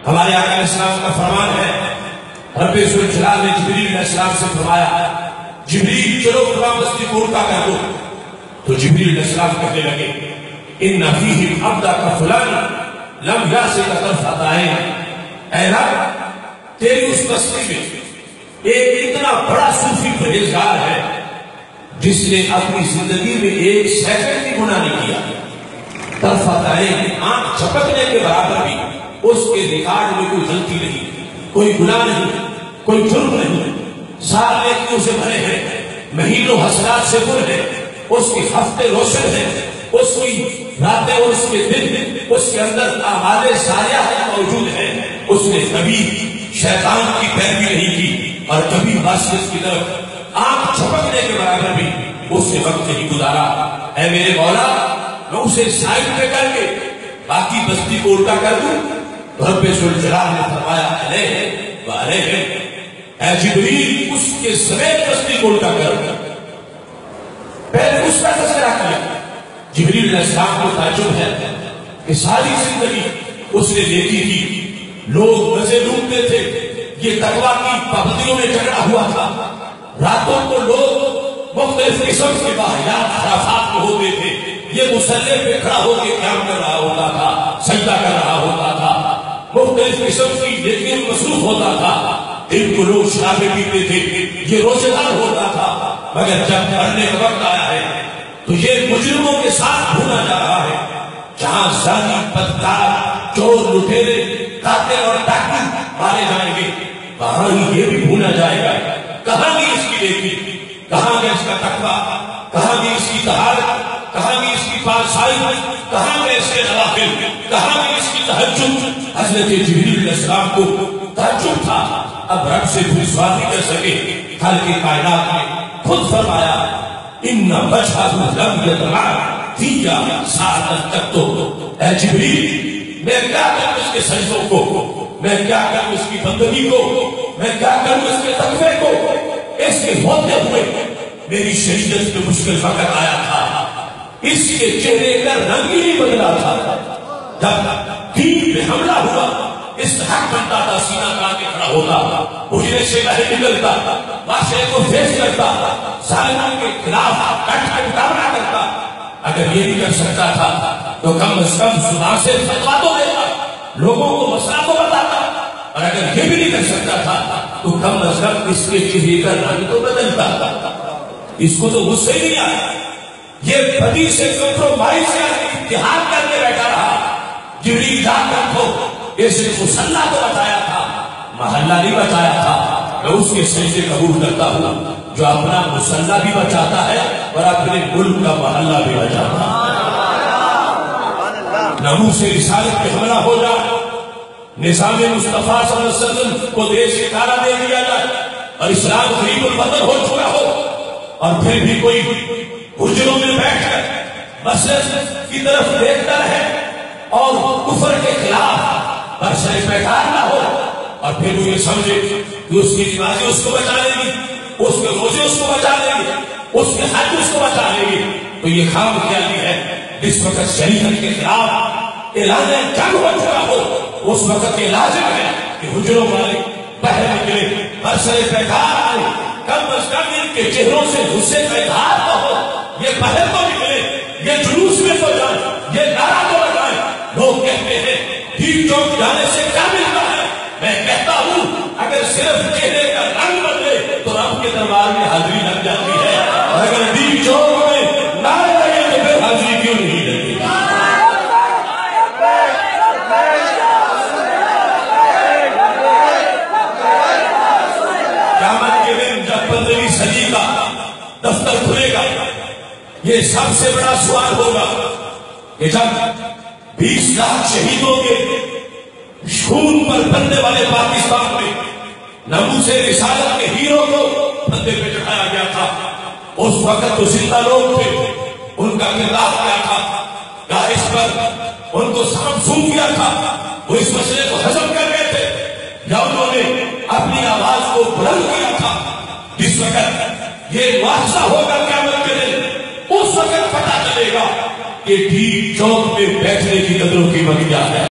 ہمارے آقا علیہ السلام کا فرمان ہے، رب ذوالجلال نے جبریل علیہ السلام سے فرمایا جبریل چلو فلاں بستی کو الٹا کر دو، تو جبریل علیہ السلام کہنے لگے ان فیہم عبدک فلان لم یاسک طرفۃ عین، اے رب تیری اس بستی میں ایک اتنا بڑا صوفی پرہیزگار ہے جس نے اپنی زندگی میں ایک سیکنڈ بھی گناہ نہیں کیا، طرفۃ عین آنکھ جھپکنے کے برابر بھی اس کے ریکارڈ میں کوئی غلطی نہیں، کوئی گناہ نہیں، کوئی جرم نہیں، سال نیکیوں سے بھرے ہیں، مہینوں حسنات سے پر ہے، اس کے ہفتے روشن ہیں، اس کی راتیں اور اس کے دن، اس کے اندر اعمال صالحہ موجود ہیں، اس نے کبھی شیطان کی پیروی نہیں کی اور کبھی معصیت کی طرف آنکھ جھپکنے کے برابر بھی اس نے وقت نہیں گزارا۔ اے میرے مولا میں اسے سائڈ پہ کر کے باقی بستی کو الٹا کر دوں؟ رب ذوالجلال نے فرمایا اے جبریل اس کے سمیت بستی کو الٹا کر دوں۔ پہلے اس کا تذکرہ کیا۔ جبریل علیہ السلام کو تعجب ہے کہ ساری زندگی اس نے نیکی کی، لوگ مزے لوٹتے تھے، یہ تقویٰ کی پابندیوں میں جھگڑا ہوا تھا، راتوں کو لوگ مختلف قسم کے واقعات خرافات میں ہوتے تھے، یہ مصلی پہ کھڑا ہو کے قیام کر رہا ہوتا تھا، سجدہ کر رہا ہوتا تھا، مختلف قسم کی نیکیوں میں مصروف ہوتا تھا، دن کو لوگ شرابیں پیتے تھے، یہ روزے دار ہوتا تھا، مگر جب مرنے کا وقت آیا ہے تو یہ مجرموں کے ساتھ بھونا جا رہا ہے، جہاں زانی، بدکار، چور، لٹیرے، قاتل اور ڈاکو مارے جائیں گے، وہاں یہ بھی بھونا جائے گا۔ کہاں گی اس کی نیکی، کہاں گیا اس کا تقویٰ، کہاں گی اس کی طہارت، کہاں گی اس کی پارسائی، کہاں گئے اس کے نوافل، کہاں گئی اس کی تہجد۔ حضرت جبریل علیہ السلام کو تعجب تھا، اب رب سے کوئی سوال نہیں کر سکے، خالق کائنات نے خود فرمایا ان وجہہ لم یطمع فی ساعۃ تک تو اے جبریل میں کیا کروں اس کے سجدوں کو، میں کیا کروں اس کی بندگی کو، میں کیا کروں اس کے تقوی کو، اس کے ہوتے ہوئے میری شریعت میں مشکل وقت آیا تھا، اس کے چہرے کا رنگ ہی نہیں بدلا تھا، جب دین پہ حملہ ہوا اس حق بنتا تھا، سینہ کان کے کھڑا ہوتا، اجرے سے باہر نکلتا، معاشرے کو فیس کرتا، ظالموں کے خلاف ڈٹ کے مقابلہ کرتا۔ اگر یہ نہیں کر سکتا تھا تو کم از کم زبان سے فتویٰ تو دیتا، لوگوں کو مسئلہ تو بتاتا، اور اگر یہ بھی نہیں کر سکتا تھا تو کم از کم اس کے چہرے کا رنگ تو بدلتا تھا۔ اس کو تو غصہ ہی نہیں آیا، یہ بدی سے کمپرومائز سے اتحاد کر کے بیٹھا رہا۔ جبریل جا کر کو اس نے مصلی کو بتایا تھا، محلہ نہیں بتایا تھا۔ میں اس کے سجدے قبول کرتا ہوں جو اپنا مصلی بھی بچاتا ہے اور اپنے ملک کا محلہ بھی بچاتا ہے۔ ناموس رسالت پہ حملہ ہو جائے، نظام مصطفیٰ صلی اللہ علیہ وسلم کو دیش کے کارا دے دیا جائے اور اسلام غریب الوطن ہو چکا ہو، اور پھر بھی کوئی حجروں میں بیٹھ کر مسجد کی طرف دیکھتا رہے اور کفر کے خلاف برسر بیکار نہ ہو، اور پھر وہ یہ سمجھے کہ اس کی نمازیں اس کو بچا لیں گی، اس کے روزے اس کو بچا لیں گے، اس کے حج اس کو بچا لیں گے، تو یہ خام خیالی ہے۔ جس وقت شریعت کے خلاف اعلان جنگ ہو چکا ہو اس وقت یہ لازم ہے کہ حجروں والے باہر نکلے، برسر بیکار آئے، کم از کم ان کے چہروں سے غصے کا اظہار نہ ہو، یہ باہر تو نکلے، یہ جلوس میں تو جائے، یہ نعرہ تو لگائے۔ لوگ کہتے ہیں دین چوک جانے سے کیا ملتا ہے؟ میں کہتا ہوں اگر صرف چہرے کا رنگ بدلے تو رب کے دربار میں حاضری لگ جاتی ہے، اور اگر دین چوک میں نعرے لگے تو پھر حاضری کیوں نہیں لگی؟ قیامت کے دن جب 15ویں صدی کا دفتر کھلے گا، یہ سب سے بڑا سوال ہوگا کہ جب 20 لاکھ شہیدوں کے خون پر بننے والے پاکستان میں ناموس رسالت کے ہیرو کو پھندے پہ چڑھایا گیا تھا، اس وقت تو زندہ لوگ تھے، ان کا کردار کیا تھا، کیا اس پر ان کو سونپ کیا تھا، وہ اس مسئلے کو ہضم کر گئے تھے، یا انہوں نے اپنی آواز کو بلند کیا تھا؟ جس وقت یہ واضح ہوگا قیامت کے دن، اس وقت پتہ چلے گا کہ ٹھیک چوک میں بیٹھنے کی قدر و قیمت کیا ہے۔